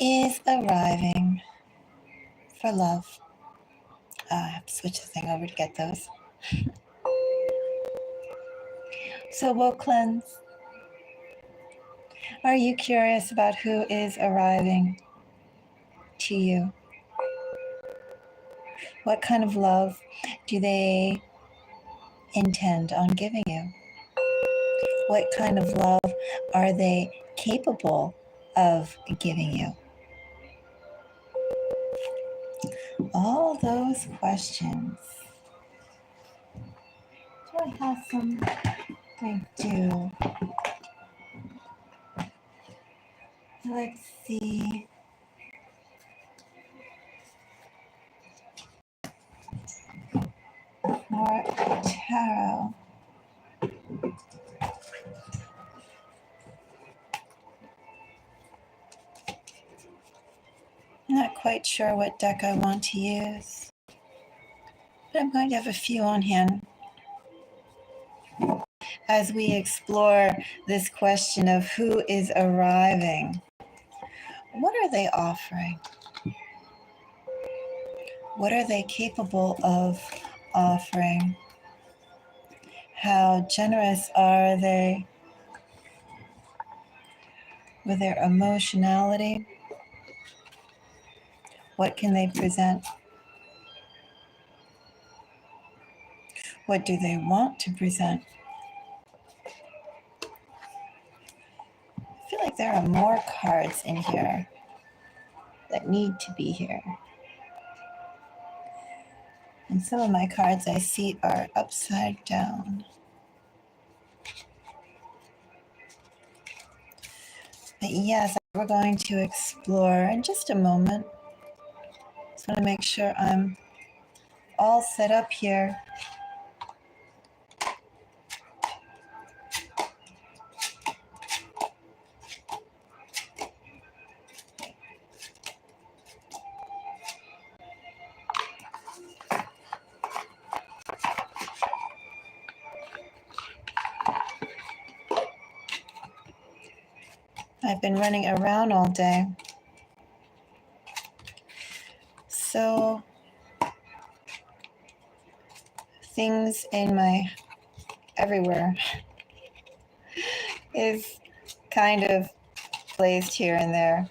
is arriving for love. I have to switch the thing over to get those. So we'll cleanse. Are you curious about who is arriving to you? What kind of love do they intend on giving you? What kind of love are they capable of giving you? All those questions. Do I have some? I do. Let's see. More tarot. I'm not quite sure what deck I want to use, but I'm going to have a few on hand as we explore this question of who is arriving. What are they offering? What are they capable of offering? How generous are they with their emotionality? What can they present? What do they want to present? I feel like there are more cards in here that need to be here. And some of my cards I see are upside down. But yes, we're going to explore in just a moment. Just want to make sure I'm all set up here. I've been running around all day. So things in my everywhere is kind of placed here and there.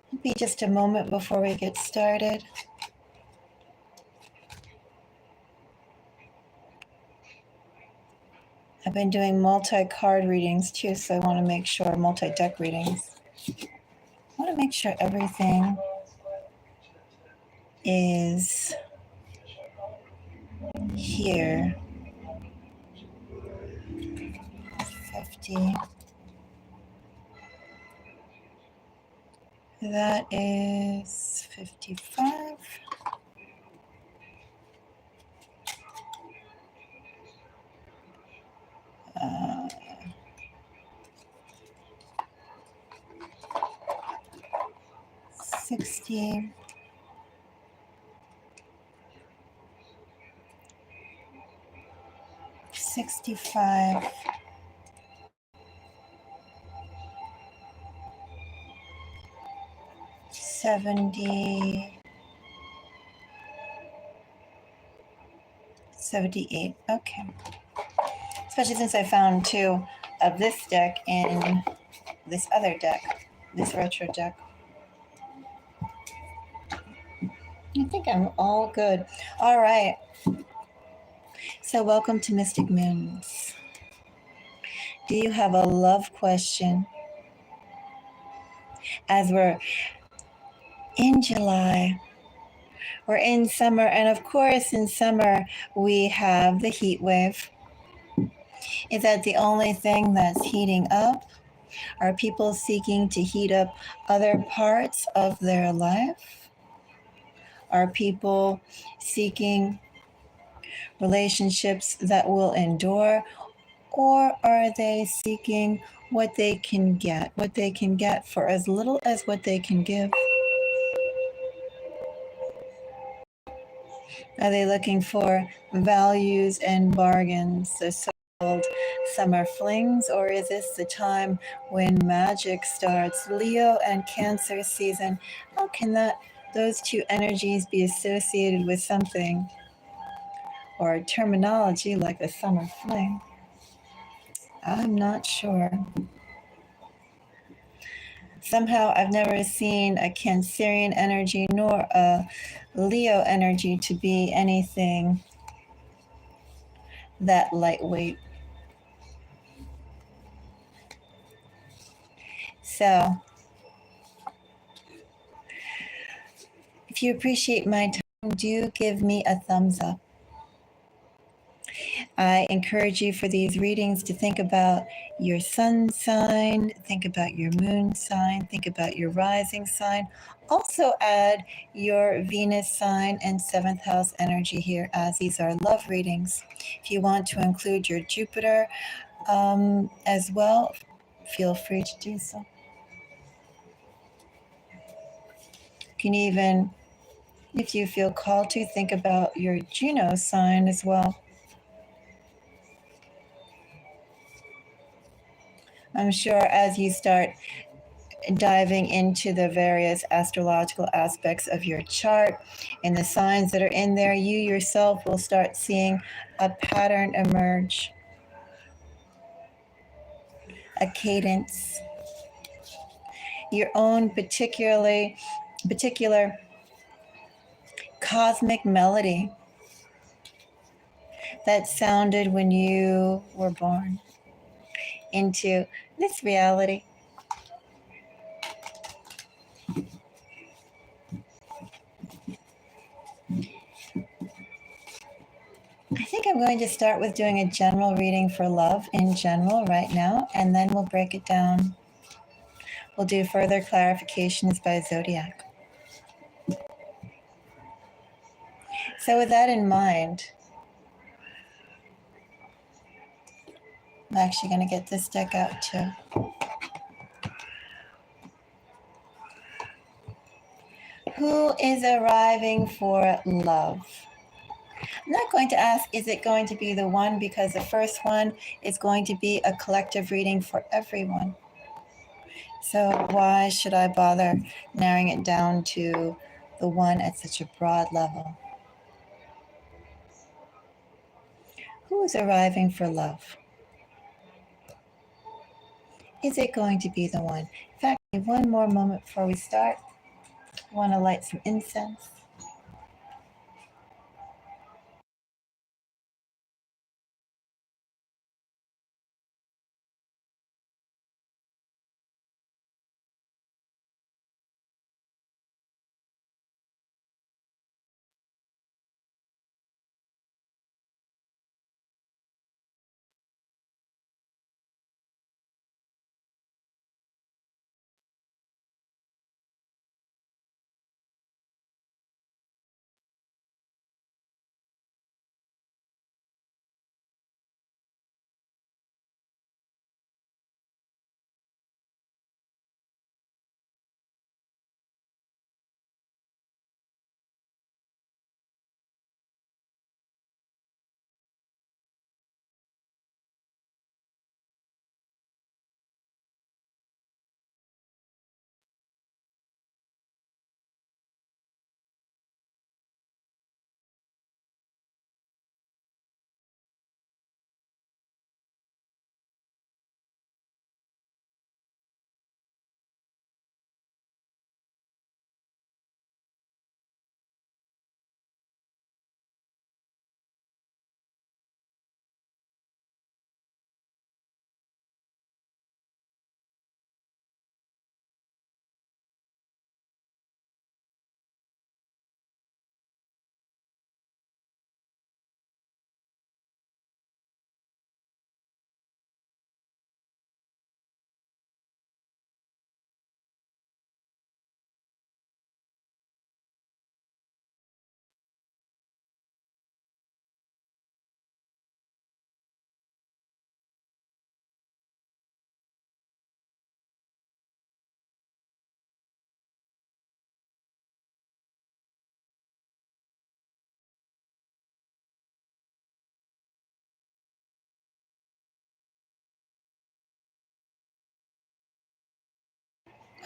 It'll be just a moment before we get started. I've been doing multi-card readings too, so I want to make sure, multi-deck readings. I want to make sure everything is here. 50. That is 55. Uh, 60. 65. 70. 78. Okay. Especially since I found two of this deck in this other deck, this retro deck. I think I'm all good. All right. So welcome to Mystic Moons. Do you have a love question? As we're in July, we're in summer, and of course in summer we have the heat wave. Is that the only thing that's heating up? Are people seeking to heat up other parts of their life? Are people seeking relationships that will endure? Or are they seeking what they can get for as little as what they can give? Are they looking for values and bargains, the so-called summer flings, or is this the time when magic starts? Leo and Cancer season. How can those two energies be associated with something or terminology like a summer fling? I'm not sure. Somehow I've never seen a Cancerian energy nor a Leo energy to be anything that lightweight. So, if you appreciate my time, do give me a thumbs up. I encourage you for these readings to think about your sun sign, think about your moon sign, think about your rising sign. Also, add your Venus sign and seventh house energy here, as these are love readings. If you want to include your Jupiter as well, feel free to do so. You can even, if you feel called to, think about your Juno sign as well. I'm sure as you start diving into the various astrological aspects of your chart and the signs that are in there, you yourself will start seeing a pattern emerge, a cadence, your own particular cosmic melody that sounded when you were born into this reality. I think I'm going to start with doing a general reading for love in general right now, and then we'll break it down. We'll do further clarifications by zodiac. So, with that in mind, I'm actually going to get this deck out too. Who is arriving for love? I'm not going to ask, is it going to be the one? Because the first one is going to be a collective reading for everyone. So, why should I bother narrowing it down to the one at such a broad level? Who is arriving for love? Is it going to be the one? In fact, one more moment before we start. I want to light some incense.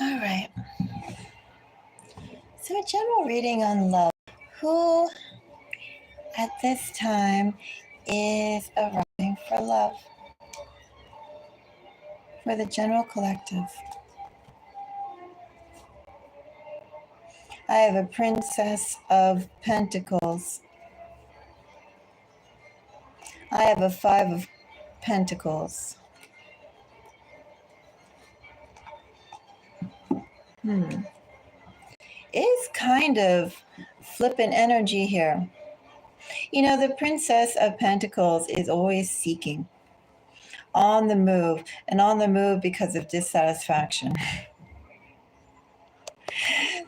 All right. So, a general reading on love. Who at this time is arriving for love? For the general collective. I have a Princess of Pentacles. I have a Five of Pentacles. It's kind of flippant energy here. You know, the Princess of Pentacles is always seeking, on the move, and on the move because of dissatisfaction.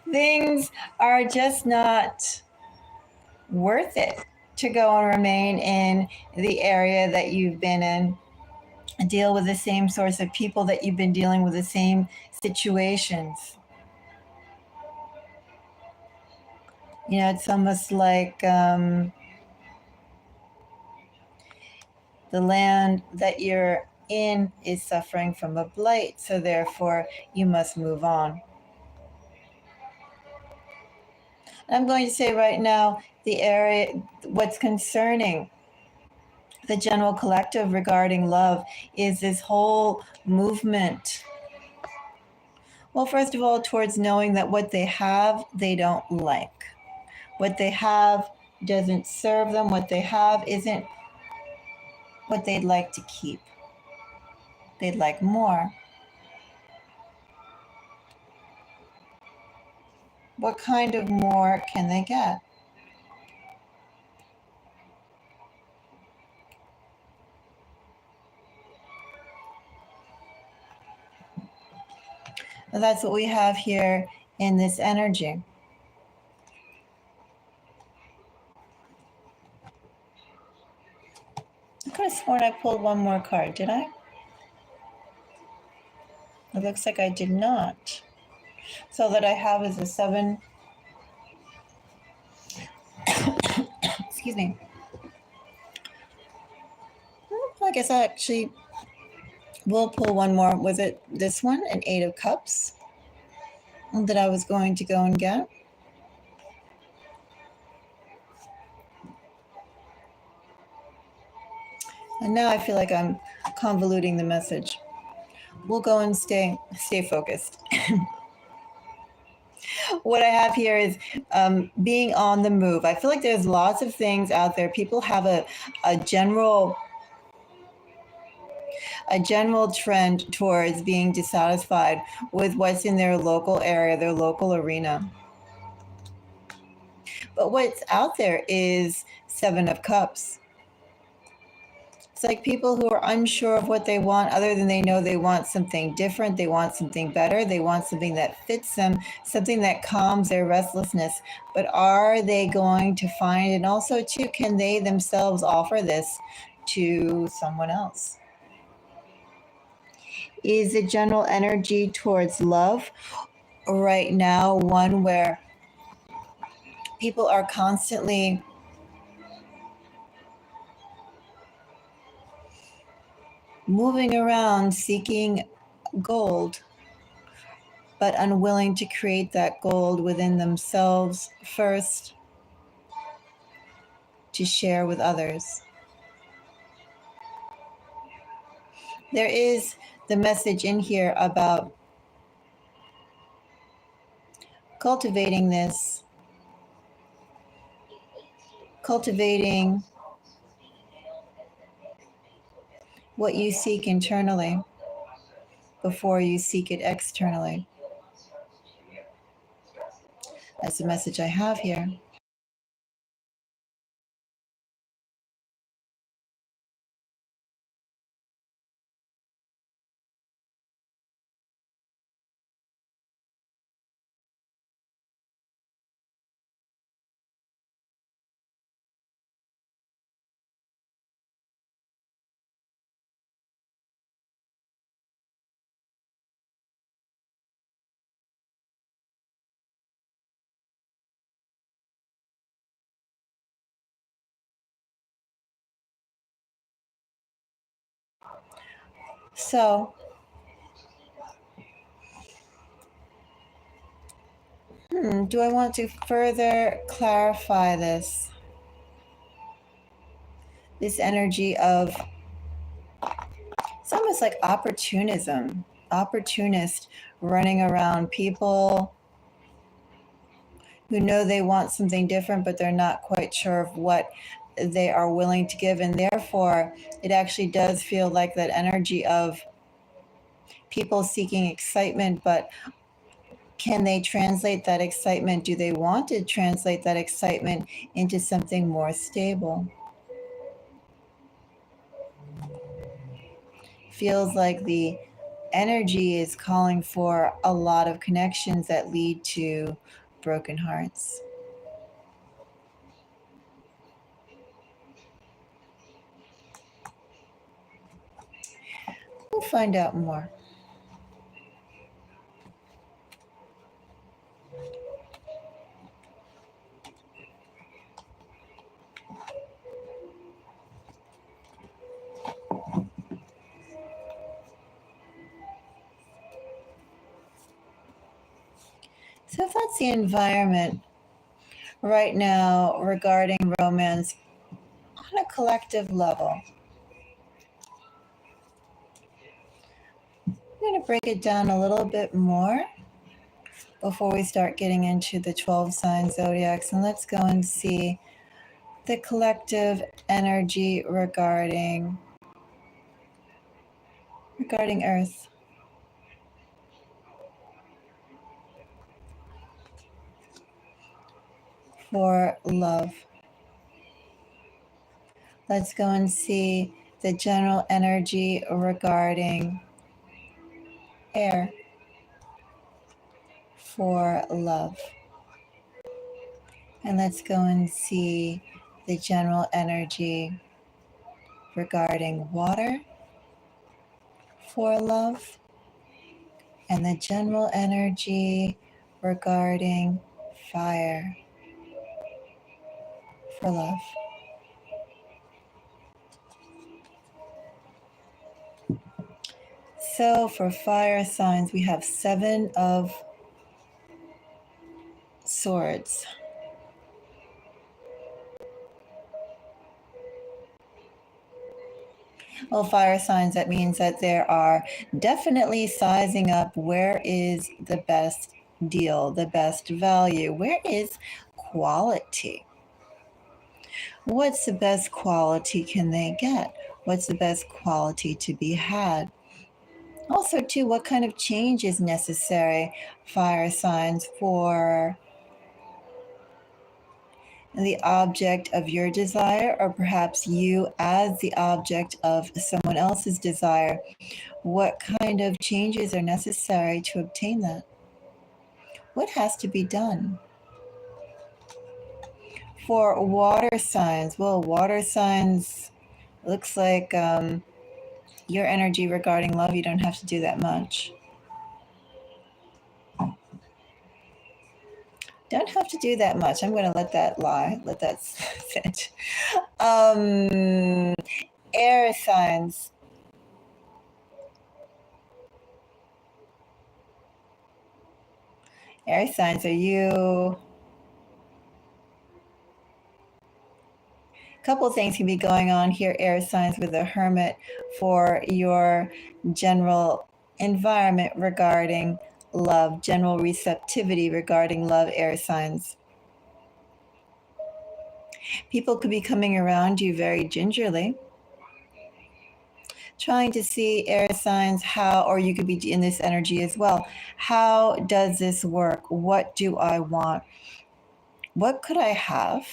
Things are just not worth it to go and remain in the area that you've been in, deal with the same source of people that you've been dealing with, the same situations. You know, it's almost like the land that you're in is suffering from a blight, so therefore you must move on. I'm going to say right now, the area, what's concerning the general collective regarding love is this whole movement. Well, first of all, towards knowing that what they have, they don't like. What they have doesn't serve them. What they have isn't what they'd like to keep. They'd like more. What kind of more can they get? Well, that's what we have here in this energy. I could have sworn I pulled one more card, did I? It looks like I did not. So that I have is a 7. Excuse me. I guess I actually will pull one more. Was it this one? An 8 of Cups that I was going to go and get? And now I feel like I'm convoluting the message. We'll go and stay focused. What I have here is being on the move. I feel like there's lots of things out there. People have a general trend towards being dissatisfied with what's in their local area, their local arena. But what's out there is 7 of Cups. It's like people who are unsure of what they want, other than they know they want something different, they want something better, they want something that fits them, something that calms their restlessness. But are they going to find, and also too, can they themselves offer this to someone else? Is the general energy towards love right now one where people are constantly moving around seeking gold, but unwilling to create that gold within themselves first to share with others? There is the message in here about cultivating this, cultivating what you seek internally before you seek it externally. That's the message I have here. So Do I want to further clarify this? This energy of, it's almost like opportunism, opportunist running around, people who know they want something different, but they're not quite sure of what they are willing to give. And therefore, it actually does feel like that energy of people seeking excitement, but can they translate that excitement? Do they want to translate that excitement into something more stable? Feels like the energy is calling for a lot of connections that lead to broken hearts. We'll find out more. So if that's the environment right now regarding romance on a collective level, I'm going to break it down a little bit more before we start getting into the 12 sign zodiacs. And let's go and see the collective energy regarding Earth. For love. Let's go and see the general energy regarding air for love. And let's go and see the general energy regarding water for love. And the general energy regarding fire for love. So for fire signs, we have 7 of swords. Well, fire signs, that means that there are definitely sizing up where is the best deal, the best value, where is quality. What's the best quality can they get? What's the best quality to be had? Also, too, what kind of change is necessary, fire signs, for the object of your desire, or perhaps you as the object of someone else's desire? What kind of changes are necessary to obtain that? What has to be done? For water signs, well, water signs looks like your energy regarding love, you don't have to do that much. Don't have to do that much. I'm going to let that lie. Let that sit. Air signs. Air signs, are you... Couple things can be going on here, air signs, with the Hermit for your general environment regarding love, general receptivity regarding love, air signs. People could be coming around you very gingerly, trying to see, air signs, how, or you could be in this energy as well. How does this work? What do I want? What could I have?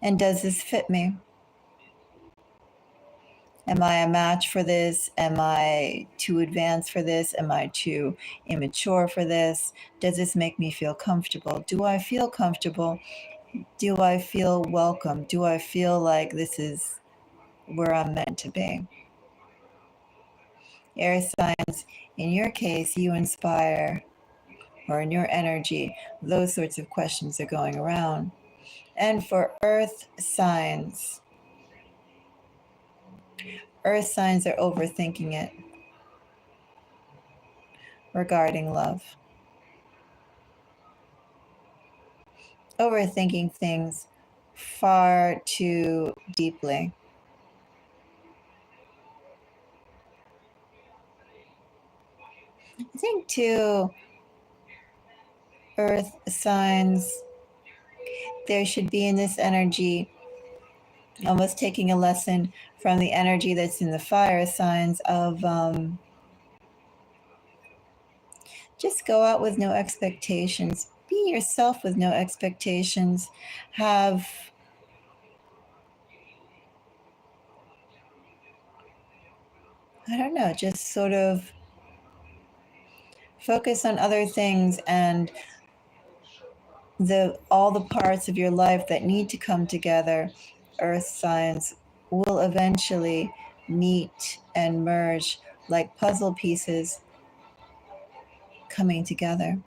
And does this fit me? Am I a match for this? Am I too advanced for this? Am I too immature for this? Does this make me feel comfortable? Do I feel comfortable? Do I feel welcome? Do I feel like this is where I'm meant to be? Air signs, in your case, you inspire, or in your energy, those sorts of questions are going around. And for earth signs are overthinking it regarding love. overthinking things far too deeply. I think too, earth signs, there should be in this energy, almost taking a lesson from the energy that's in the fire signs of just go out with no expectations. Be yourself with no expectations. Have I don't know, just sort of focus on other things, and the all the parts of your life that need to come together, earth signs, will eventually meet and merge like puzzle pieces coming together.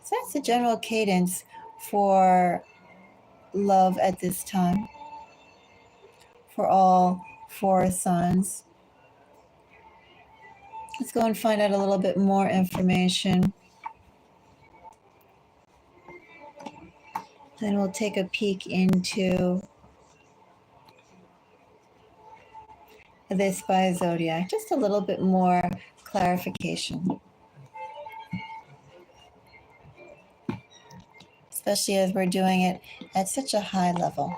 So that's the general cadence for love at this time for all four signs. Let's go and find out a little bit more information. Then we'll take a peek into this by zodiac, just a little bit more clarification, especially as we're doing it at such a high level.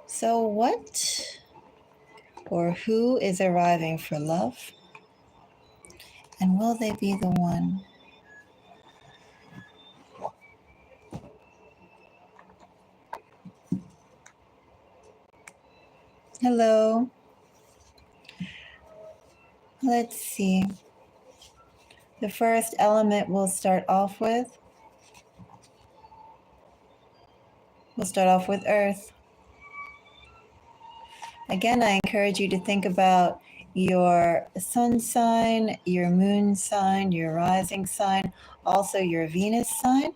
So, what or who is arriving for love? And will they be the one? Hello. Let's see. The first element we'll start off with Earth. Again, I encourage you to think about your sun sign, your moon sign, your rising sign, also your Venus sign.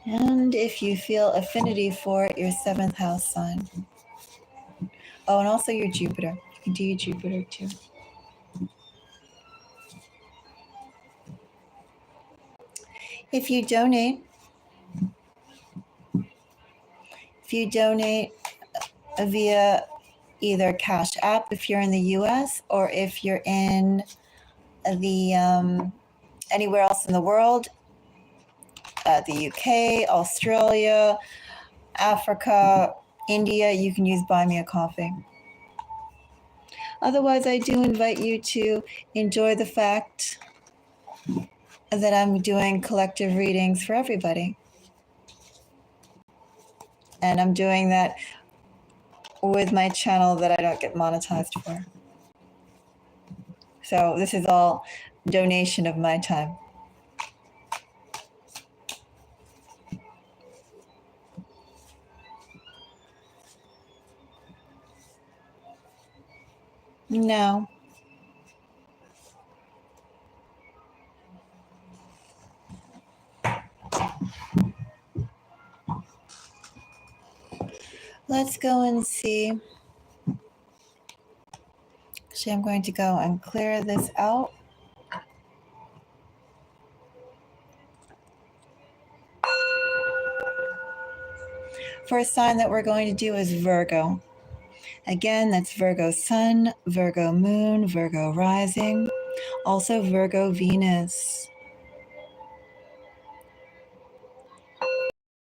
And if you feel affinity for it, your seventh house sign. Oh, and also your Jupiter. You can do your Jupiter too. If you donate via either Cash App if you're in the US, or if you're in the anywhere else in the world, the UK, Australia, Africa, India, you can use Buy Me a Coffee. Otherwise, I do invite you to enjoy the fact that I'm doing collective readings for everybody. And I'm doing that with my channel that I don't get monetized for. So this is all donation of my time. No. Let's go and see. Actually, I'm going to go and clear this out. First sign that we're going to do is Virgo. Again, that's Virgo Sun, Virgo Moon, Virgo Rising, also Virgo Venus.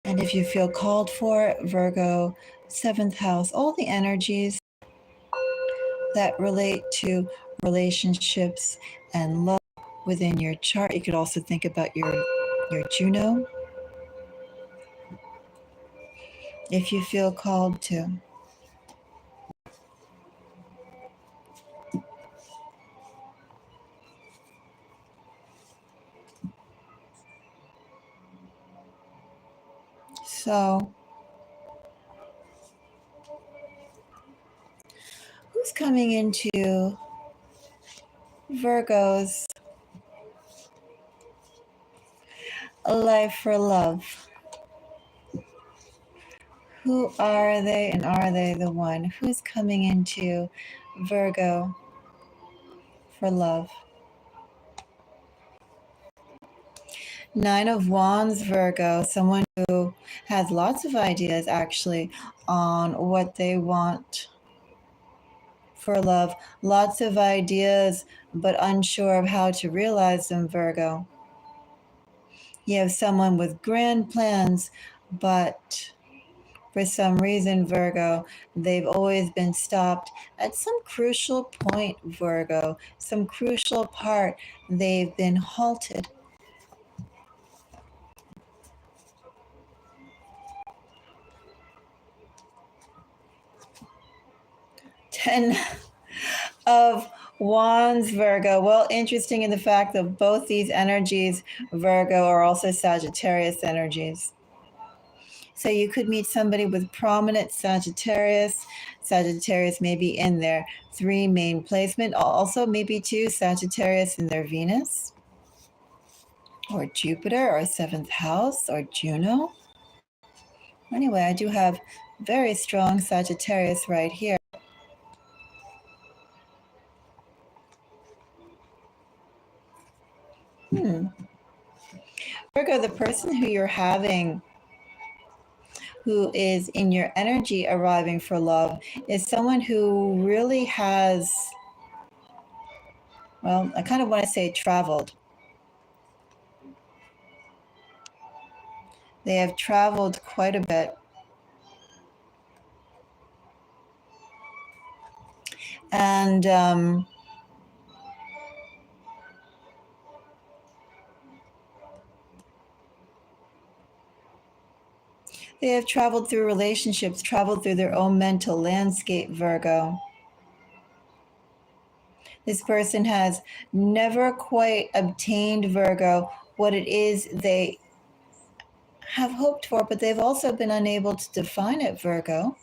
And if you feel called for it, Virgo, seventh house, all the energies that relate to relationships and love within your chart. You could also think about your Juno, if you feel called to. So, who's coming into Virgo's life for love? Who are they, and are they the one? Who's coming into Virgo for love? Nine of Wands, Virgo, someone who has lots of ideas actually on what they want for love. Lots of ideas, but unsure of how to realize them, Virgo. You have someone with grand plans, but for some reason, Virgo, they've always been stopped at some crucial point, Virgo, some crucial part. They've been halted. Ten of Wands, Virgo. Well, interesting in the fact that both these energies, Virgo, are also Sagittarius energies. So you could meet somebody with prominent Sagittarius. Sagittarius may be in their three main placement. Also, maybe two Sagittarius in their Venus or Jupiter or seventh house or Juno. Anyway, I do have very strong Sagittarius right here. Virgo, the person who you're having who is in your energy arriving for love is someone who really has, well, I kind of want to say traveled. They have traveled quite a bit. And they have traveled through relationships, traveled through their own mental landscape, Virgo. This person has never quite obtained, Virgo, what it is they have hoped for, but they've also been unable to define it, Virgo.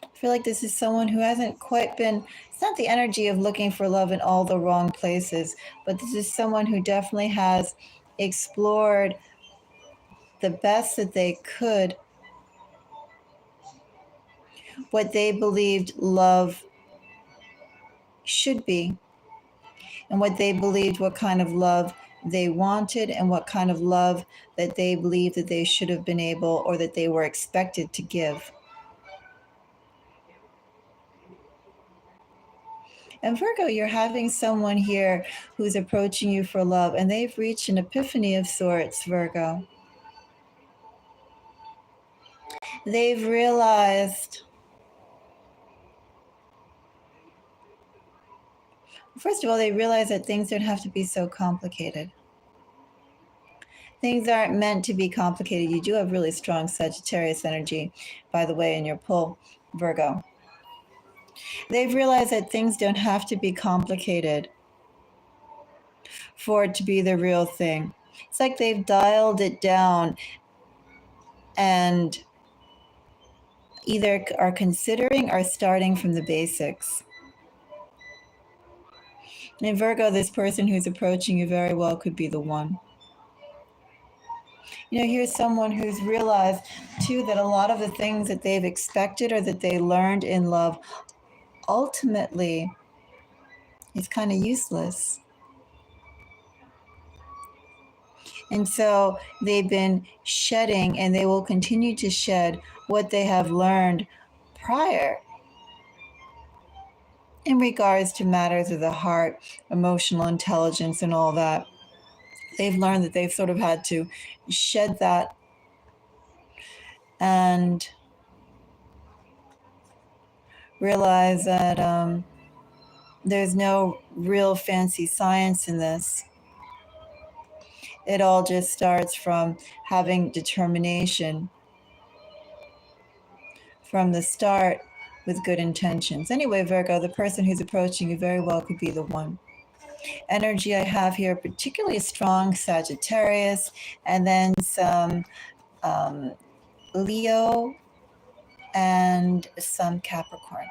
I feel like this is someone who hasn't quite been, it's not the energy of looking for love in all the wrong places, but this is someone who definitely has explored the best that they could what they believed love should be and what they believed what kind of love they wanted and what kind of love that they believed that they should have been able or that they were expected to give. And Virgo, you're having someone here who's approaching you for love, and they've reached an epiphany of sorts, Virgo. They've realized, first of all, they realize that things don't have to be so complicated. Things aren't meant to be complicated. You do have really strong Sagittarius energy, by the way, in your pull, Virgo. They've realized that things don't have to be complicated for it to be the real thing. It's like they've dialed it down and either are considering or starting from the basics. In Virgo, this person who's approaching you very well could be the one. You know, here's someone who's realized too that a lot of the things that they've expected or that they learned in love ultimately is kind of useless. And so they've been shedding and they will continue to shed what they have learned prior in regards to matters of the heart, emotional intelligence, and all that. They've learned that they've sort of had to shed that and realize that there's no real fancy science in this. It all just starts from having determination from the start with good intentions. Anyway, Virgo, the person who's approaching you very well could be the one. Energy I have here, particularly strong Sagittarius, and then some Leo and some Capricorn.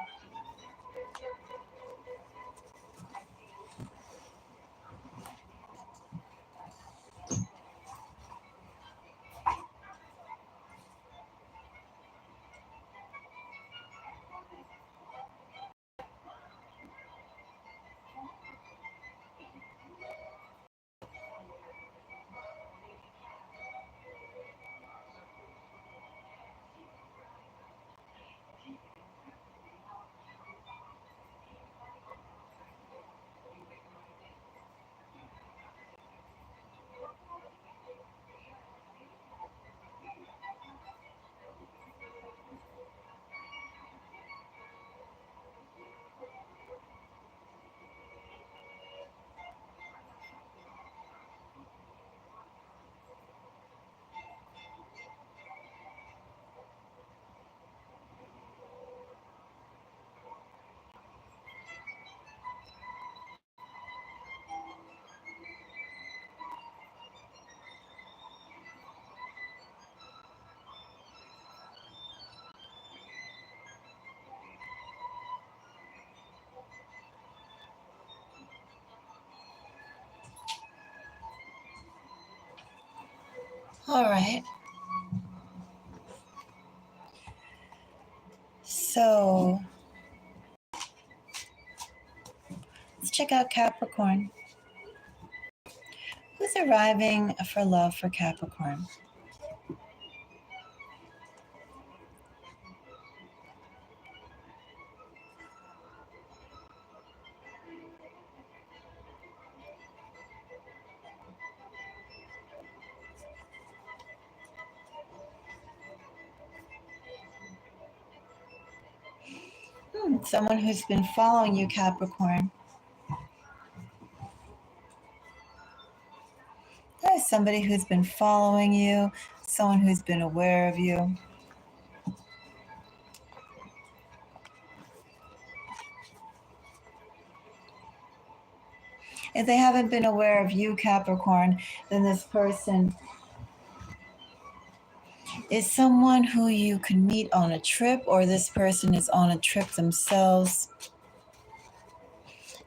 All right. So let's check out Capricorn. Who's arriving for love for Capricorn? Someone who's been following you, Capricorn. There's somebody who's been following you, someone who's been aware of you. If they haven't been aware of you, Capricorn, then this person is someone who you can meet on a trip, or this person is on a trip themselves.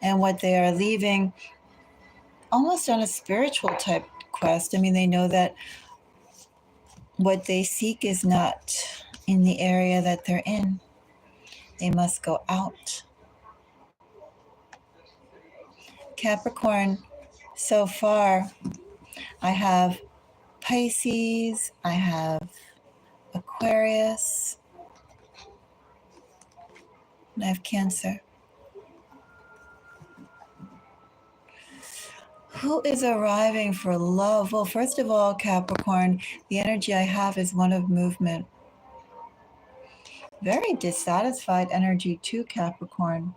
And what they are leaving almost on a spiritual type quest. I mean, they know that what they seek is not in the area that they're in. They must go out. Capricorn, so far, I have Pisces, I have Aquarius, and I have Cancer. Who is arriving for love? Well, first of all, Capricorn, the energy I have is one of movement. Very dissatisfied energy too, Capricorn.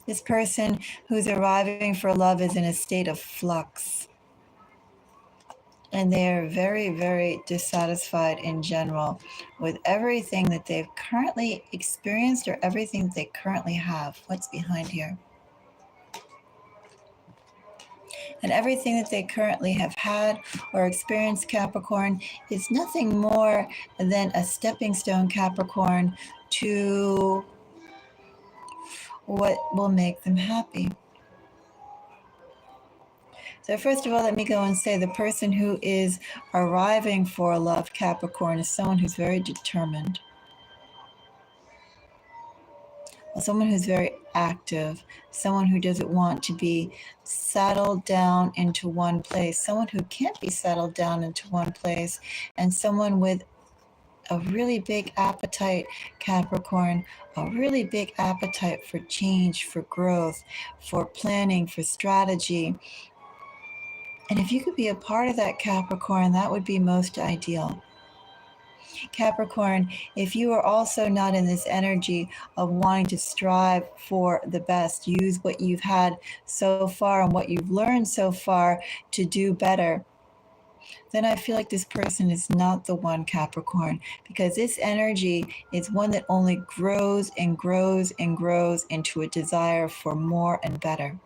This person who's arriving for love is in a state of flux. And they're very, very dissatisfied in general with everything that they've currently experienced or everything that they currently have. What's behind here? And everything that they currently have had or experienced, Capricorn, is nothing more than a stepping stone, Capricorn, to what will make them happy. So first of all, let me go and say the person who is arriving for love, Capricorn, is someone who's very determined. Someone who's very active, someone who doesn't want to be settled down into one place, someone who can't be settled down into one place, and someone with a really big appetite, Capricorn, a really big appetite for change, for growth, for planning, for strategy. And if you could be a part of that, Capricorn, that would be most ideal. Capricorn, if you are also not in this energy of wanting to strive for the best, use what you've had so far and what you've learned so far to do better, then I feel like this person is not the one, Capricorn, because this energy is one that only grows and grows and grows into a desire for more and better.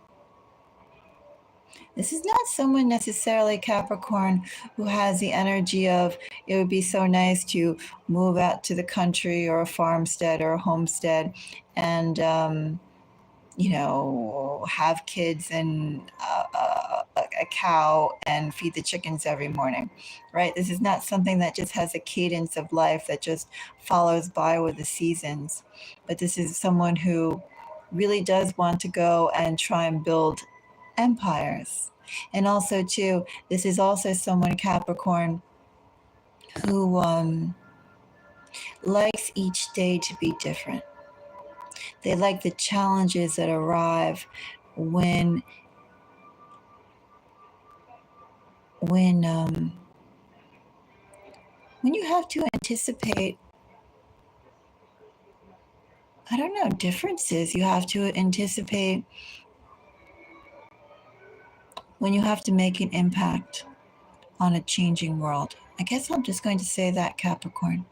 This is not someone necessarily, Capricorn, who has the energy of it would be so nice to move out to the country or a farmstead or a homestead and, have kids and a cow and feed the chickens every morning, right? This is not something that just has a cadence of life that just follows by with the seasons. But this is someone who really does want to go and try and build empires. And also, too, this is also someone, Capricorn, who likes each day to be different. They like the challenges that arrive when when you have to anticipate, I don't know, differences. You have to anticipate when you have to make an impact on a changing world. I guess I'm just going to say that, Capricorn.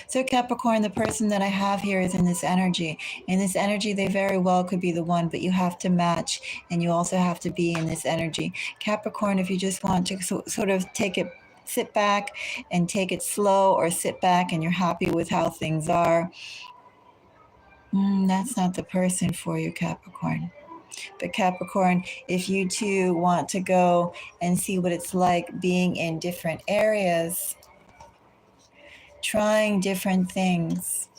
So Capricorn, the person that I have here is in this energy. In this energy, they very well could be the one, but you have to match and you also have to be in this energy. Capricorn, if you just want to sort of sit back and take it slow, or sit back and you're happy with how things are, that's not the person for you, Capricorn. But Capricorn, if you too want to go and see what it's like being in different areas, trying different things,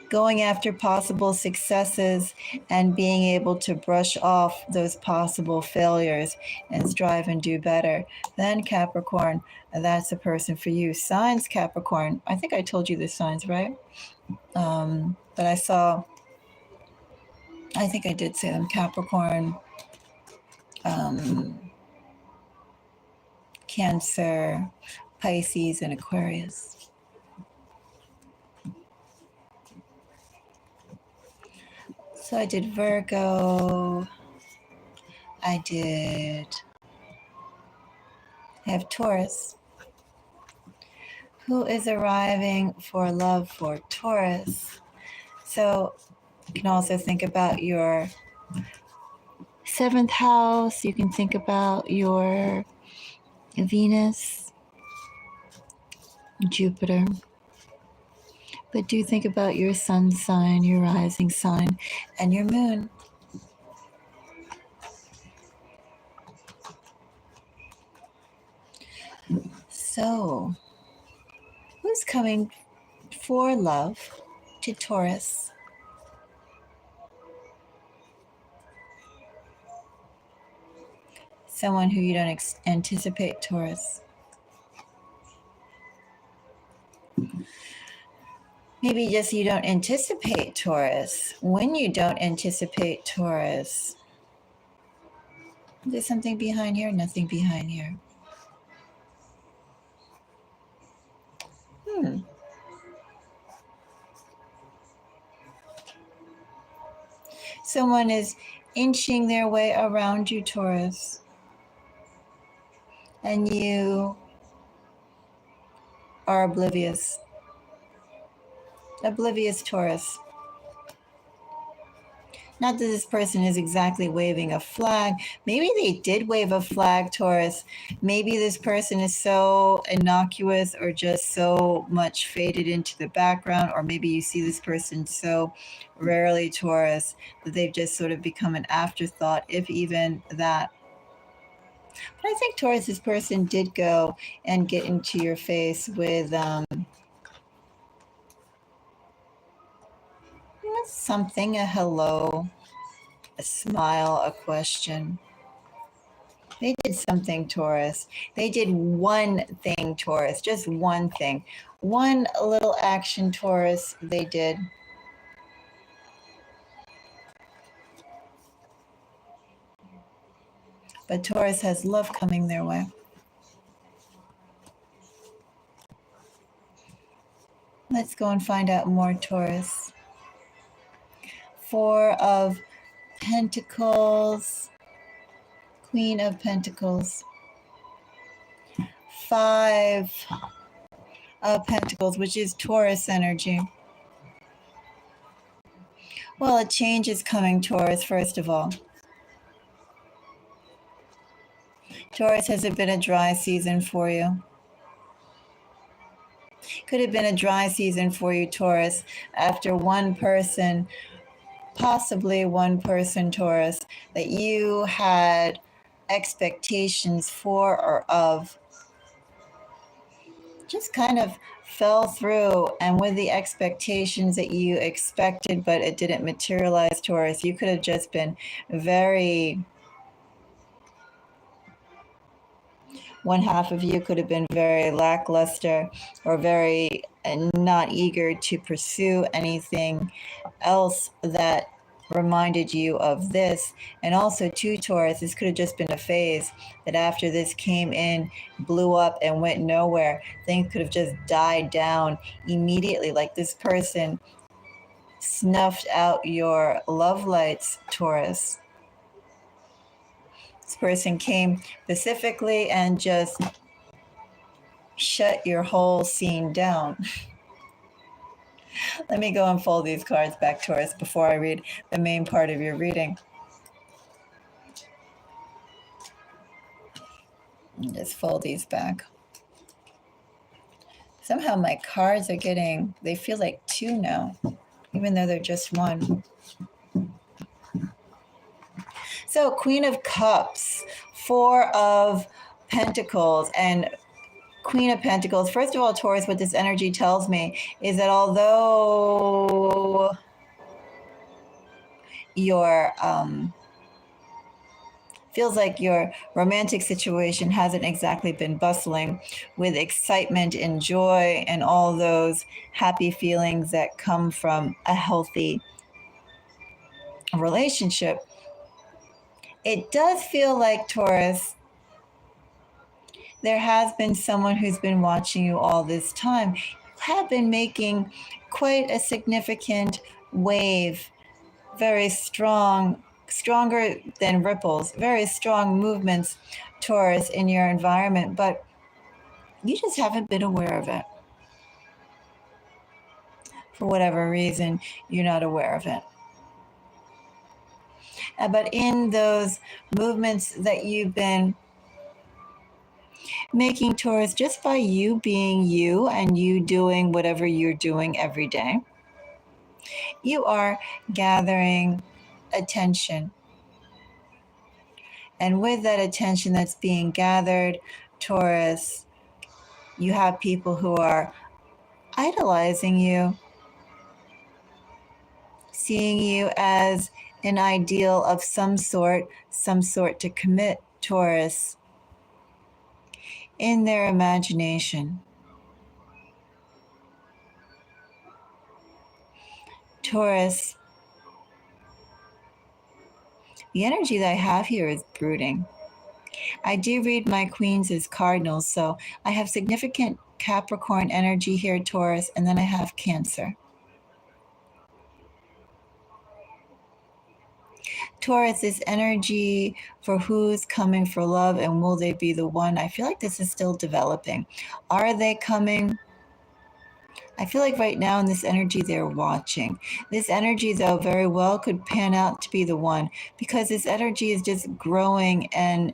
going after possible successes and being able to brush off those possible failures and strive and do better, then Capricorn, that's a person for you. Signs, Capricorn. I think I told you the signs, right? But I think I did say them. Capricorn, Cancer, Pisces, and Aquarius. So I did Virgo. I have Taurus. Who is arriving for love for Taurus? So you can also think about your 7th house. You can think about your Venus, Jupiter. But do think about your sun sign, your rising sign, and your moon. So, who's coming for love to Taurus? Someone who you don't anticipate, Taurus. Maybe just you don't anticipate Taurus. When you don't anticipate Taurus, there's something behind here, nothing behind here. Someone is inching their way around you, Taurus. And you are oblivious. Oblivious, Taurus. Not that this person is exactly waving a flag. Maybe they did wave a flag, Taurus. Maybe this person is so innocuous or just so much faded into the background, or maybe you see this person so rarely, Taurus, that they've just sort of become an afterthought, if even that. But I think, Taurus, this person did go and get into your face with something, a hello, a smile, a question. They did something, Taurus. They did one thing, Taurus, just one thing. One little action, Taurus, they did. But Taurus has love coming their way. Let's go and find out more, Taurus. 4 of Pentacles, Queen of Pentacles, 5 of Pentacles, which is Taurus energy. Well, a change is coming, Taurus, first of all. Taurus, has it been a dry season for you? Could have been a dry season for you, Taurus, after one person, possibly one person, Taurus, that you had expectations for or of, just kind of fell through. And with the expectations that you expected, but it didn't materialize, Taurus, you could have just been one half of you could have been very lackluster or very not eager to pursue anything else that reminded you of this. And also, too, Taurus, this could have just been a phase that after this came in, blew up and went nowhere. Things could have just died down immediately, like this person snuffed out your love lights, Taurus. This person came specifically and just shut your whole scene down. Let me go and fold these cards back, Taurus, before I read the main part of your reading. Just fold these back. Somehow my cards are they feel like 2 now. even though they're just one. So Queen of Cups, Four of Pentacles, and Queen of Pentacles. First of all, Taurus, what this energy tells me is that although your feels like your romantic situation hasn't exactly been bustling with excitement and joy and all those happy feelings that come from a healthy relationship, it does feel like, Taurus, there has been someone who's been watching you all this time. You have been making quite a significant wave, very strong, stronger than ripples, very strong movements, Taurus, in your environment, but you just haven't been aware of it. For whatever reason, you're not aware of it. But in those movements that you've been making, Taurus, just by you being you and you doing whatever you're doing every day, you are gathering attention. And with that attention that's being gathered, Taurus, you have people who are idolizing you, seeing you as an ideal of some sort to commit, Taurus, in their imagination. Taurus, the energy that I have here is brooding. I do read my queens as cardinals, so I have significant Capricorn energy here, Taurus, and then I have Cancer. Taurus, this energy for who's coming for love and will they be the one? I feel like this is still developing. Are they coming? I feel like right now in this energy, they're watching. This energy, though, very well could pan out to be the one because this energy is just growing and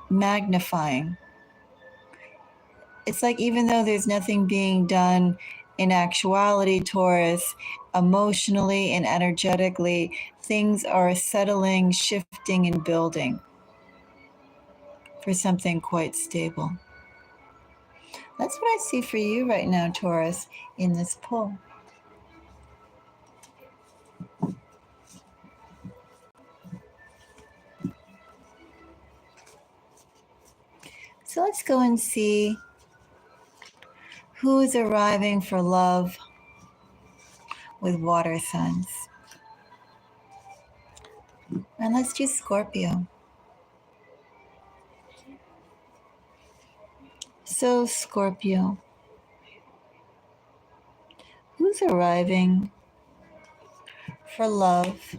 magnifying. It's like even though there's nothing being done in actuality, Taurus, emotionally and energetically, things are settling, shifting, and building for something quite stable. That's what I see for you right now, Taurus, in this pull. So let's go and see who is arriving for love with water signs. And let's do Scorpio. So, Scorpio, who's arriving for love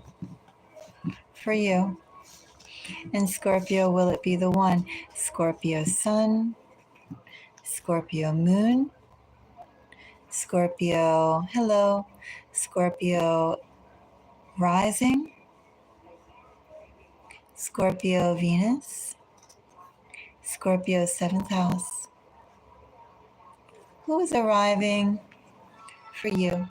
for you? And Scorpio, will it be the one? Scorpio Sun, Scorpio Moon, Scorpio, hello, Scorpio Rising, Scorpio Venus, Scorpio 7th house. Who is arriving for you?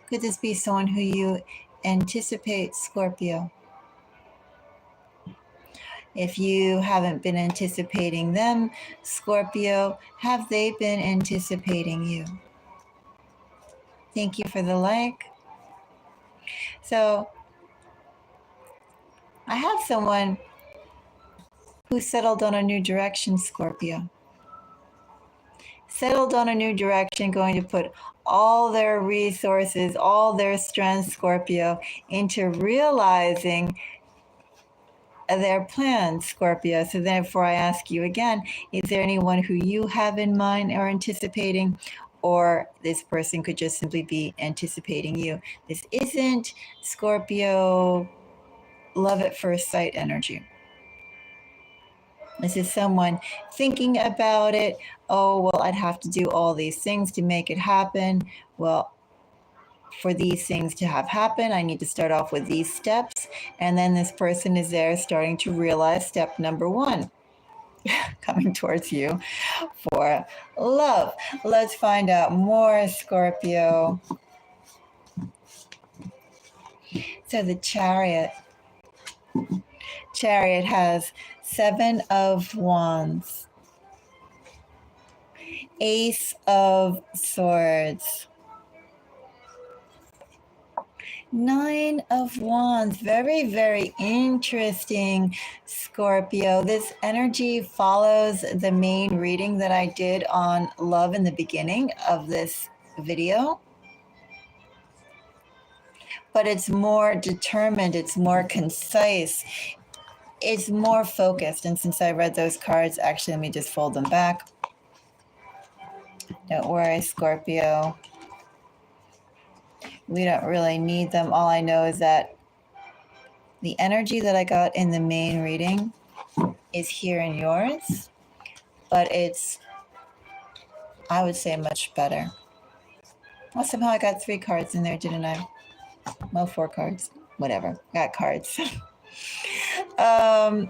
Could this be someone who you anticipate, Scorpio? If you haven't been anticipating them, Scorpio, have they been anticipating you? Thank you for the like. So I have someone who settled on a new direction, Scorpio. Settled on a new direction, going to put all their resources, all their strength, Scorpio, into realizing their plans, Scorpio. So therefore I ask you again, is there anyone who you have in mind or anticipating, or this person could just simply be anticipating you? This isn't, Scorpio, love at first sight energy. This is someone thinking about it. Oh, well, I'd have to do all these things to make it happen. Well, for these things to have happened, I need to start off with these steps. And then this person is there starting to realize step number one. coming towards you for love. Let's find out more, Scorpio. So the Chariot. Chariot has 7 of Wands, Ace of Swords, 9 of Wands. Very, very interesting, Scorpio. This energy follows the main reading that I did on love in the beginning of this video. But it's more determined, it's more concise, it's more focused. And since I read those cards, actually, let me just fold them back. Don't worry, Scorpio. We don't really need them. All I know is that the energy that I got in the main reading is here in yours, but it's, I would say, much better. Well, somehow I got 3 cards in there, didn't I? Well, 4 cards. Whatever. Got cards.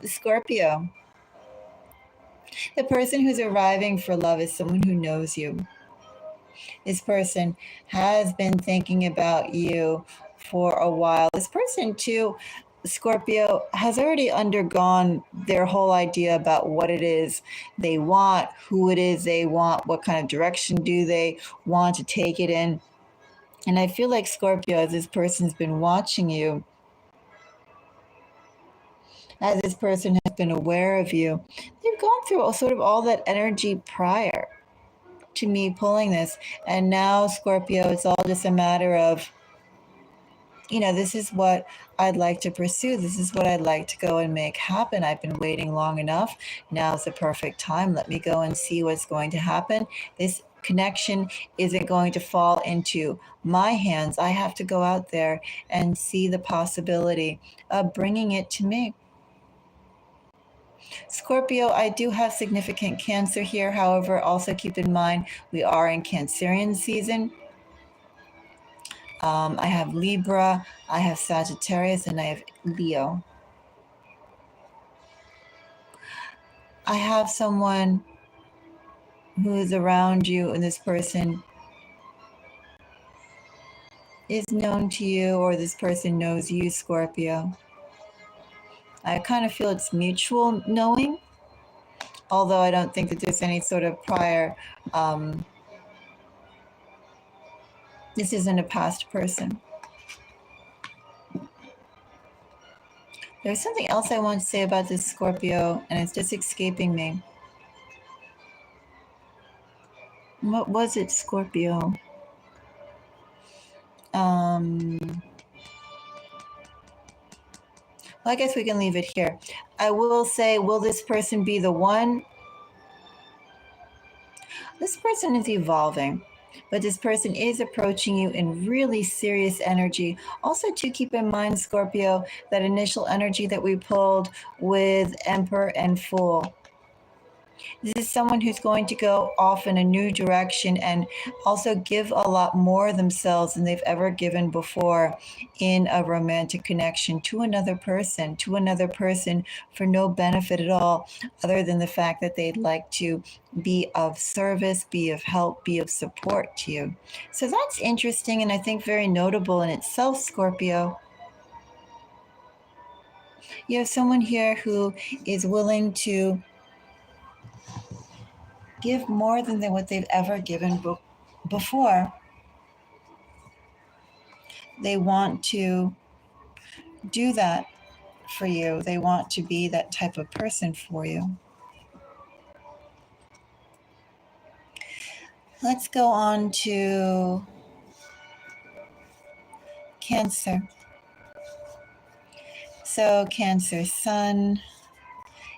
Scorpio. The person who's arriving for love is someone who knows you. This person has been thinking about you for a while. This person, too, Scorpio, has already undergone their whole idea about what it is they want, who it is they want, what kind of direction do they want to take it in. And I feel like Scorpio, as this person's been watching you, as this person has been aware of you, they've gone through sort of all that energy prior to me pulling this. And now, Scorpio, it's all just a matter of, this is what I'd like to pursue. This is what I'd like to go and make happen. I've been waiting long enough. Now's the perfect time. Let me go and see what's going to happen. This connection isn't going to fall into my hands. I have to go out there and see the possibility of bringing it to me. Scorpio, I do have significant Cancer here. However, also keep in mind we are in Cancerian season. I have Libra, I have Sagittarius, and I have Leo. I have someone who is around you, and this person is known to you, or this person knows you, Scorpio. I kind of feel it's mutual knowing, although I don't think that there's any sort of prior, this isn't a past person. There's something else I want to say about this, Scorpio, and it's just escaping me. What was it, Scorpio? Well, I guess we can leave it here. I will say, will this person be the one? This person is evolving, but this person is approaching you in really serious energy. Also, to keep in mind, Scorpio, that initial energy that we pulled with Emperor and Fool. This is someone who's going to go off in a new direction and also give a lot more of themselves than they've ever given before in a romantic connection to another person for no benefit at all, other than the fact that they'd like to be of service, be of help, be of support to you. So that's interesting, and I think very notable in itself, Scorpio. You have someone here who is willing to give more than what they've ever given before. They want to do that for you. They want to be that type of person for you. Let's go on to Cancer. So Cancer Sun,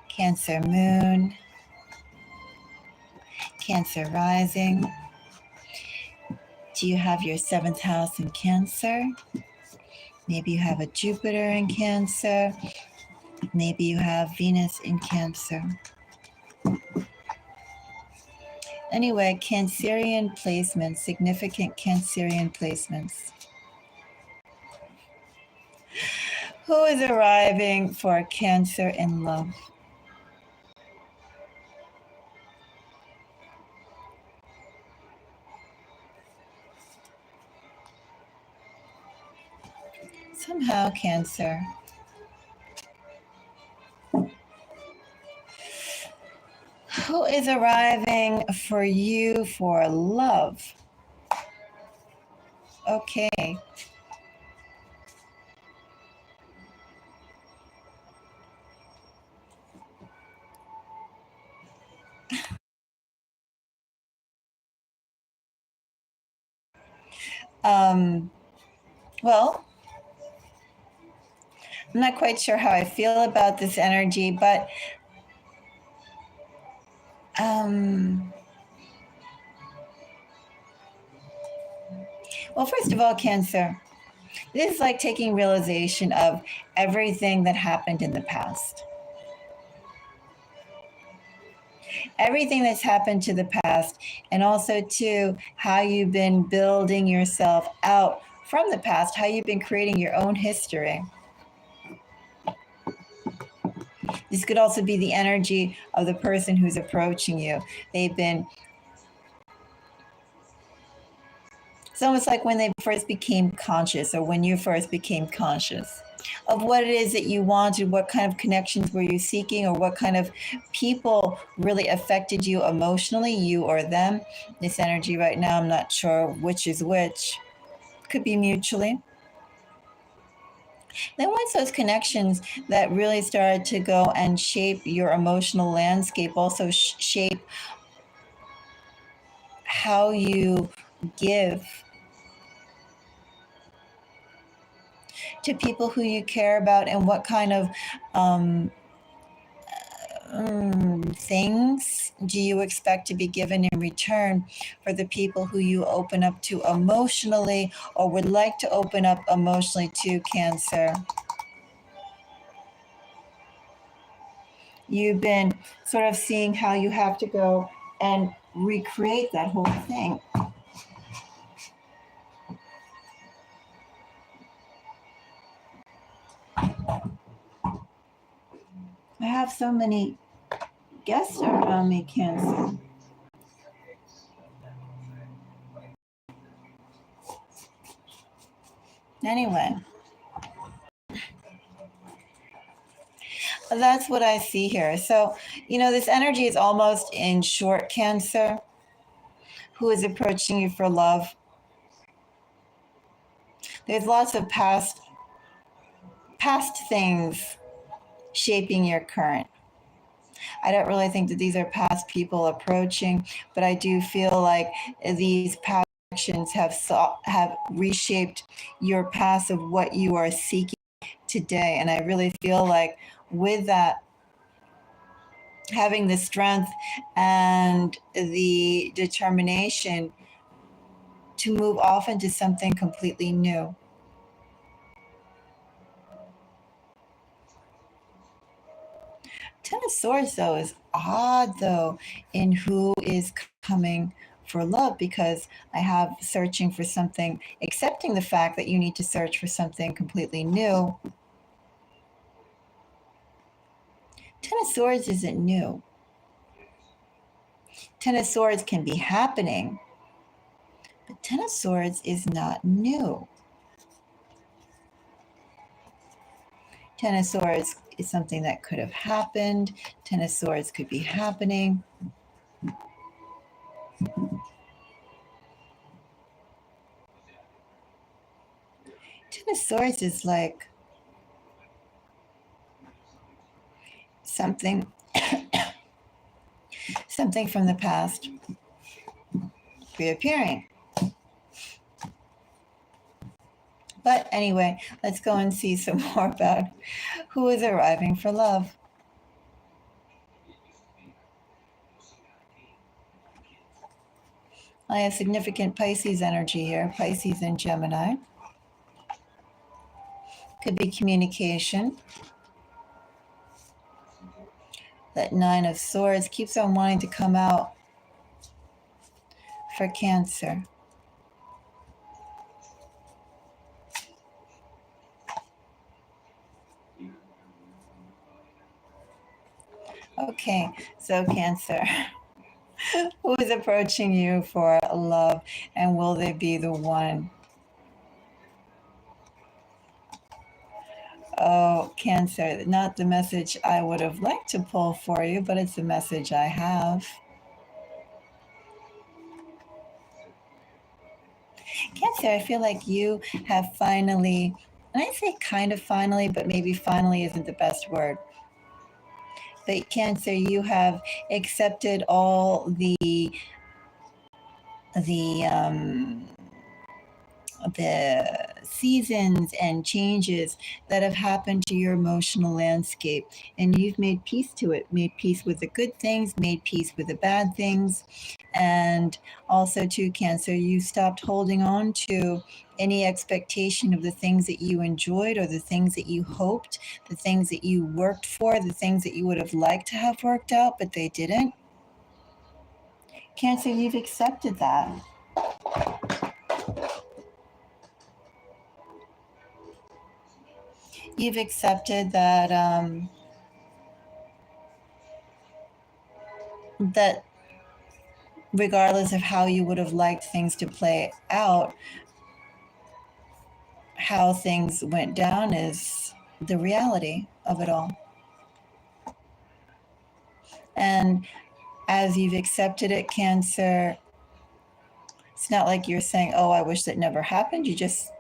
Cancer Moon, Cancer Rising. Do you have your 7th house in Cancer? Maybe you have a Jupiter in Cancer. Maybe you have Venus in Cancer. Anyway, Cancerian placements, significant Cancerian placements. Who is arriving for Cancer in love? Somehow, Cancer. Who is arriving for you for love? Okay. Well, I'm not quite sure how I feel about this energy, but well, first of all, Cancer, this is like taking realization of everything that happened in the past. Everything that's happened to the past, and also to how you've been building yourself out from the past, how you've been creating your own history. This could also be the energy of the person who's approaching you. They've been, it's almost like when they first became conscious, or when you first became conscious of what it is that you wanted, what kind of connections were you seeking, or what kind of people really affected you emotionally, you or them. This energy right now, I'm not sure which is which. Could be mutually. Then once those connections that really started to go and shape your emotional landscape, also shape how you give to people who you care about, and what kind of things do you expect to be given in return for the people who you open up to emotionally, or would like to open up emotionally to, Cancer. You've been sort of seeing how you have to go and recreate that whole thing. I have so many guests around me, Cancer. Anyway, that's what I see here. So, this energy is almost in short, Cancer, who is approaching you for love. There's lots of past things shaping your current. I don't really think that these are past people approaching, but I do feel like these past actions have reshaped your past of what you are seeking today. And I really feel like with that, having the strength and the determination to move off into something completely new. Ten of Swords, though, is odd, though, in who is coming for love, because I have searching for something, accepting the fact that you need to search for something completely new. Ten of Swords isn't new. Ten of Swords can be happening, but Ten of Swords is not new. Ten of Swords is something that could have happened. Ten of Swords could be happening. Ten of Swords is like something something from the past reappearing. But anyway, let's go and see some more about who is arriving for love. I have significant Pisces energy here, Pisces and Gemini. Could be communication. That Nine of Swords keeps on wanting to come out for Cancer. Okay, so Cancer, who is approaching you for love, and will they be the one? Oh, Cancer, not the message I would have liked to pull for you, but it's the message I have. Cancer, I feel like you have finally, and I say kind of finally, but maybe finally isn't the best word. But Cancer, you have accepted all the the seasons and changes that have happened to your emotional landscape, and you've made peace to it, made peace with the good things, made peace with the bad things. And also to Cancer, you stopped holding on to any expectation of the things that you enjoyed or the things that you hoped, the things that you worked for, the things that you would have liked to have worked out but they didn't. Cancer, you've accepted that. You've accepted that that regardless of how you would have liked things to play out, how things went down is the reality of it all. And as you've accepted it, Cancer, it's not like you're saying, oh, I wish that never happened. You just,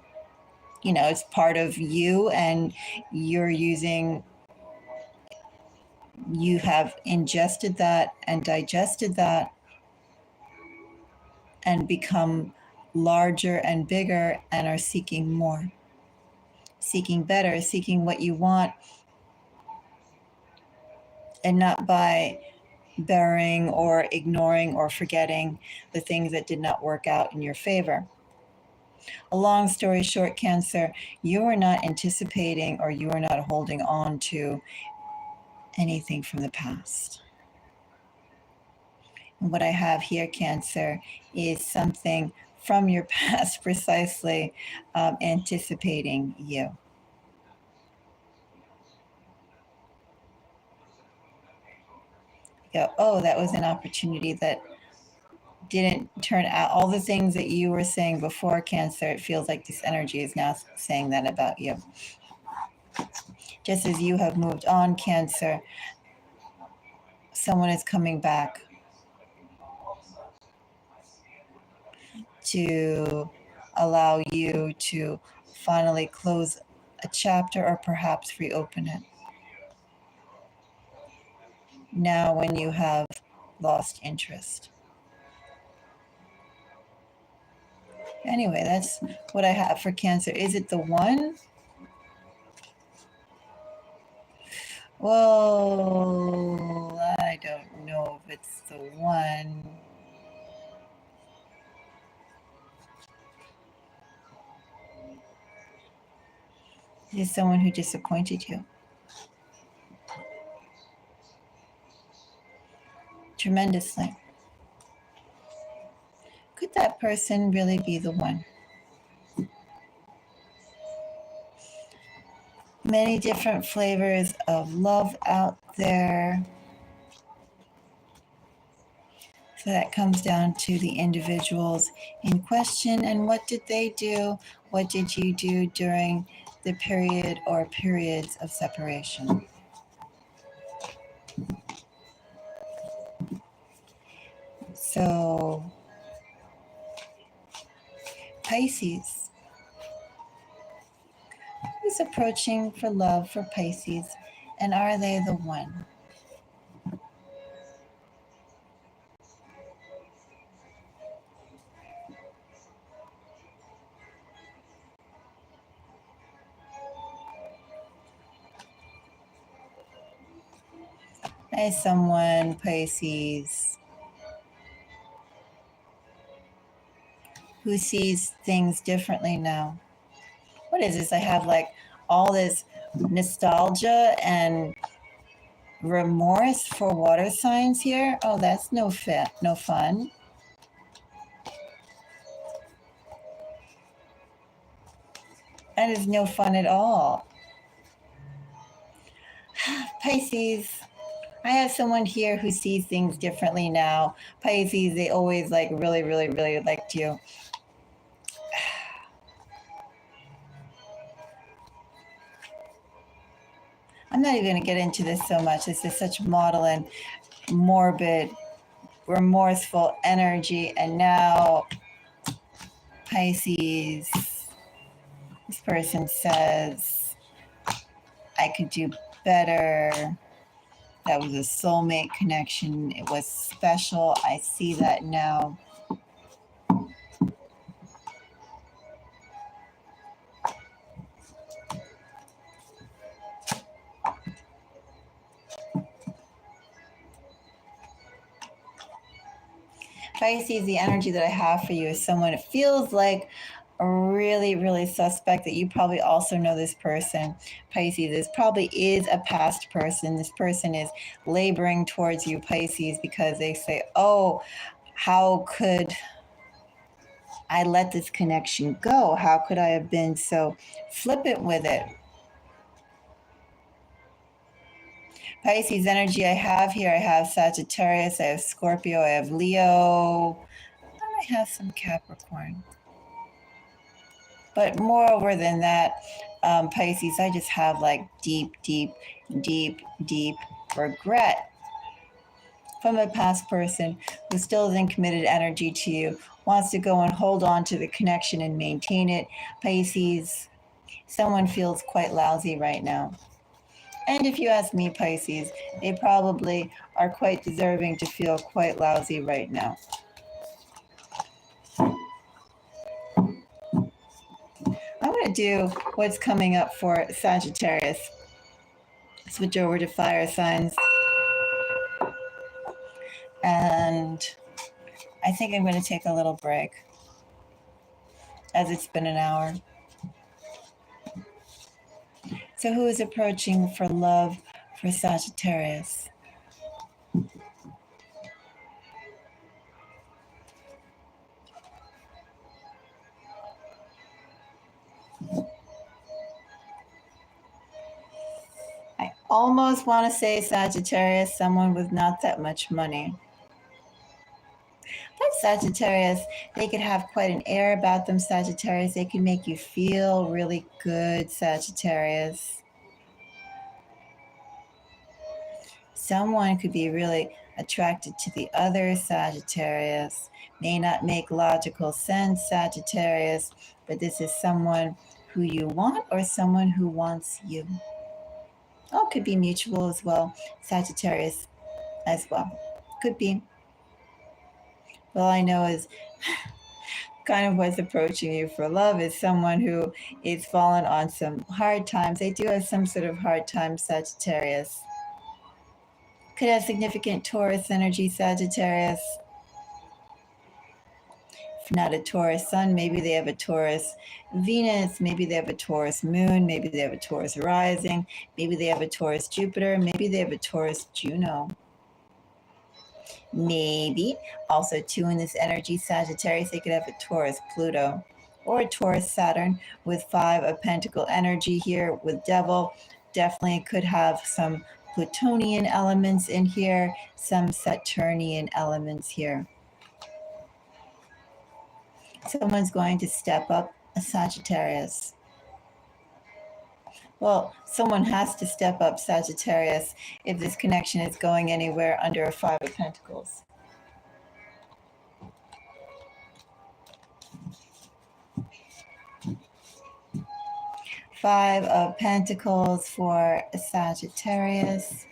it's part of you, and you're using, you have ingested that and digested that and become larger and bigger and are seeking more, seeking better, seeking what you want, and not by burying or ignoring or forgetting the things that did not work out in your favor. A long story short, Cancer, you are not anticipating or you are not holding on to anything from the past. And what I have here, Cancer, is something from your past precisely anticipating you. You go, oh, that was an opportunity that didn't turn out. All the things that you were saying before, Cancer, it feels like this energy is now saying that about you. Just as you have moved on, Cancer, someone is coming back to allow you to finally close a chapter or perhaps reopen it. Now, when you have lost interest. Anyway, that's what I have for Cancer. Is it the one? Well, I don't know if it's the one. It is someone who disappointed you. Tremendously. Could that person really be the one? Many different flavors of love out there. So that comes down to the individuals in question and what did they do? What did you do during the period or periods of separation? So, Pisces. Who's approaching for love for Pisces? And are they the one? As someone, Pisces, who sees things differently now. What is this? I have like all this nostalgia and remorse for water signs here. Oh, that's no fun. That is no fun at all. Pisces, I have someone here who sees things differently now. Pisces, they always like really, really, really liked you. I'm not even going to get into this so much. This is such maudlin, morbid, remorseful energy. And now, Pisces, this person says, I could do better. That was a soulmate connection. It was special. I see that now. Pisces, the energy that I have for you is someone, it feels like a really, really suspect that you probably also know this person. Pisces, this probably is a past person. This person is laboring towards you, Pisces, because they say, oh, how could I let this connection go? How could I have been so flippant with it? Pisces energy I have here, I have Sagittarius, I have Scorpio, I have Leo, and I have some Capricorn. But moreover than that, Pisces, I just have like deep, deep, deep, deep regret from a past person who still isn't committed energy to you, wants to go and hold on to the connection and maintain it. Pisces, someone feels quite lousy right now. And if you ask me, Pisces, they probably are quite deserving to feel quite lousy right now. I'm going to do what's coming up for Sagittarius. Switch over to fire signs. And I think I'm going to take a little break as it's been an hour. So who is approaching for love for Sagittarius? I almost want to say Sagittarius, someone with not that much money. But Sagittarius, they could have quite an air about them, Sagittarius. They can make you feel really good, Sagittarius. Someone could be really attracted to the other, Sagittarius. May not make logical sense, Sagittarius, but this is someone who you want or someone who wants you. Oh, could be mutual as well, Sagittarius as well. Could be. All I know is kind of what's approaching you for love is someone who is fallen on some hard times. They do have some sort of hard times, Sagittarius. Could have significant Taurus energy, Sagittarius. If not a Taurus sun, maybe they have a Taurus Venus, maybe they have a Taurus moon, maybe they have a Taurus rising, maybe they have a Taurus Jupiter, maybe they have a Taurus Juno. Maybe also too in this energy, Sagittarius, they could have a Taurus Pluto or a Taurus Saturn with 5 of Pentacle energy here with Devil. Definitely could have some Plutonian elements in here, some Saturnian elements here. Someone's going to step up, a Sagittarius. Well, someone has to step up, Sagittarius, if this connection is going anywhere under a 5 of Pentacles. Five of Pentacles for Sagittarius.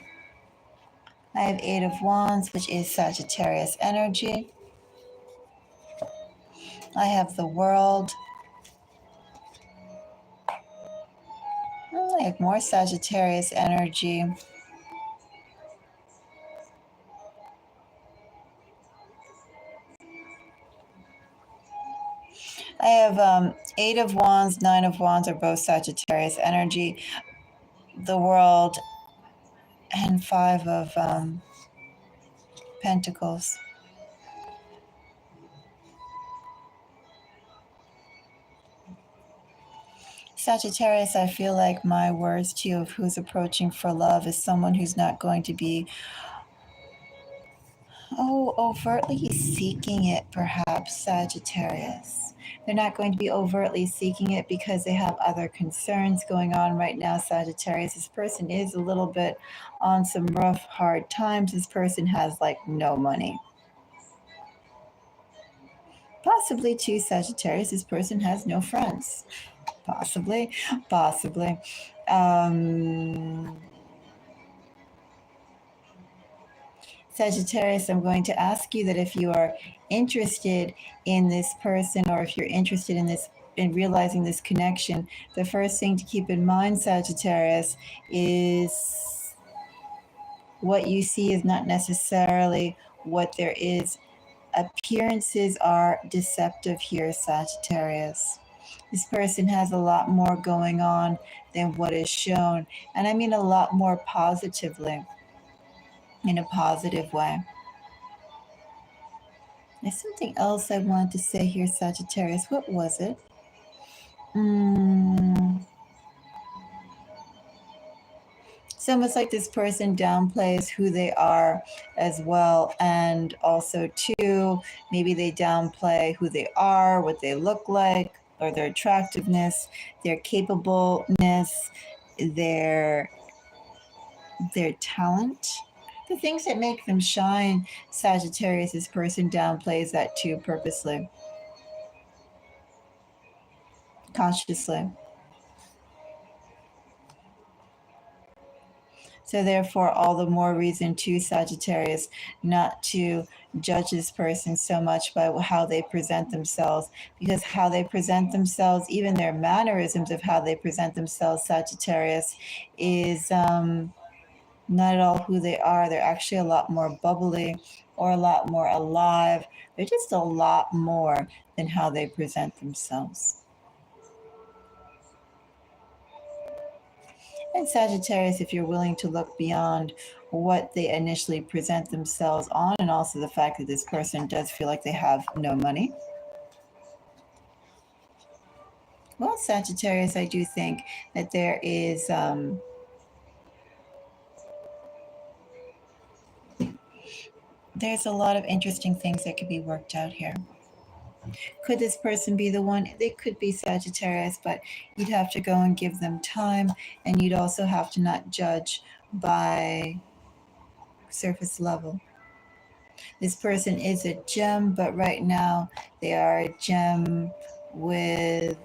I have 8 of Wands, which is Sagittarius energy. I have the World. I have more Sagittarius energy. I have 8 of Wands, 9 of Wands are both Sagittarius energy. The World and 5 of Pentacles. Sagittarius, I feel like my words to you of who's approaching for love is someone who's not going to be, overtly seeking it, perhaps, Sagittarius. They're not going to be overtly seeking it because they have other concerns going on right now, Sagittarius. This person is a little bit on some rough, hard times. This person has like no money. Possibly too, Sagittarius. This person has no friends. Possibly. Sagittarius, I'm going to ask you that if you are interested in this person, or if you're interested in realizing this connection, the first thing to keep in mind, Sagittarius, is what you see is not necessarily what there is. Appearances are deceptive here, Sagittarius. This person has a lot more going on than what is shown. And I mean a lot more positively, in a positive way. There's something else I wanted to say here, Sagittarius. What was it? It's almost like this person downplays who they are as well. And also, too, maybe they downplay who they are, what they look like, or their attractiveness, their capableness, their talent, the things that make them shine. Sagittarius, this person downplays that too, purposely, consciously. So therefore, all the more reason to, Sagittarius, not to judge this person so much by how they present themselves, because how they present themselves, even their mannerisms of how they present themselves, Sagittarius, is not at all who they are. They're actually a lot more bubbly or a lot more alive. They're just a lot more than how they present themselves. And Sagittarius, if you're willing to look beyond what they initially present themselves on, and also the fact that this person does feel like they have no money. Well, Sagittarius, I do think that there is there's a lot of interesting things that could be worked out here. Could this person be the one? They could be, Sagittarius, but you'd have to go and give them time, and you'd also have to not judge by surface level. This person is a gem, but right now they are a gem with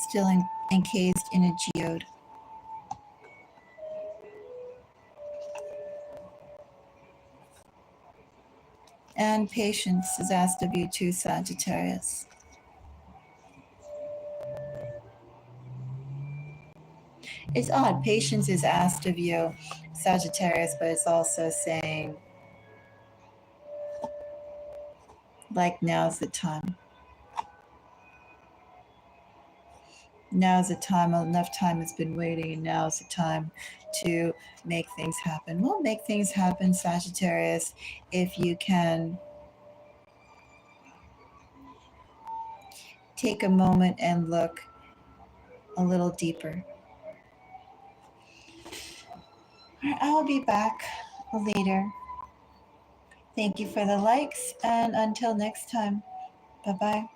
still encased in a geode. And patience is asked of you too, Sagittarius. It's odd. Patience is asked of you, Sagittarius, but it's also saying, like, now's the time. Now's the time. Enough time has been waiting, and now's the time to make things happen. We'll make things happen, Sagittarius, if you can take a moment and look a little deeper. I'll be back later. Thank you for the likes, and until next time, bye bye.